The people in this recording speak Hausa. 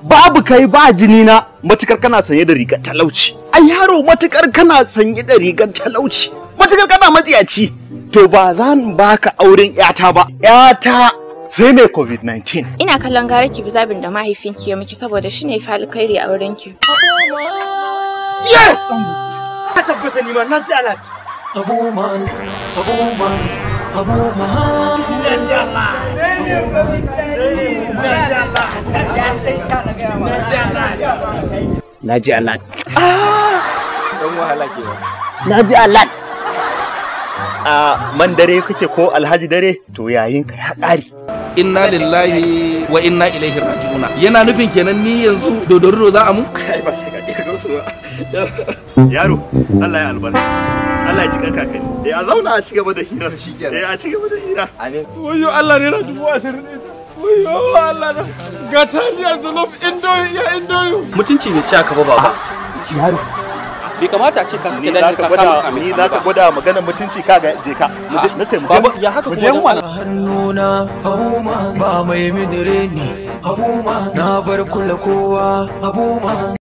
Babu kai ba jini na matukar kana sanye da rigar talauci. Ai yaro matukar kana sanye da rigar talauci. Matukar kana matsiyaci. To ba zan baka auren yata ba. Yata sai mai COVID-19. Ina kallon gara ki bi zabin da mahaifinki ya miki saboda shine fa alkhairi a auren ki. Yes! Ka tabbata ni ma na ji alat. Abuman. Na ji alat. Don wahala ke. Na ji alat. Man dare kake ko alhaji dare to yayin ka ya ƙare. Inna lillahi wa inna ilaihi raji'una. Yana nufin kenan ni yanzu dodoro za a mu? Ai ba sai ka kirga su ba. Yaro, Allah ya albarka. Allah ya cika kakanni. A zauna a cigaba da hira. A cigaba da hira. Amin. Wayo Allah ne na 20,000. Wayo Allah na. Ga taliya zalof indoyi ya indoyi. Mutunci bai ci aka ba baba. Yaro. Bai kamata a ce ka fita da ka kama ni za ka gwada maganar mutunci ka ga je ka. Na ce mu baba ya haka kuma da hannuna Abuma ba mai minire ni Abuma na bar kula kowa Abuma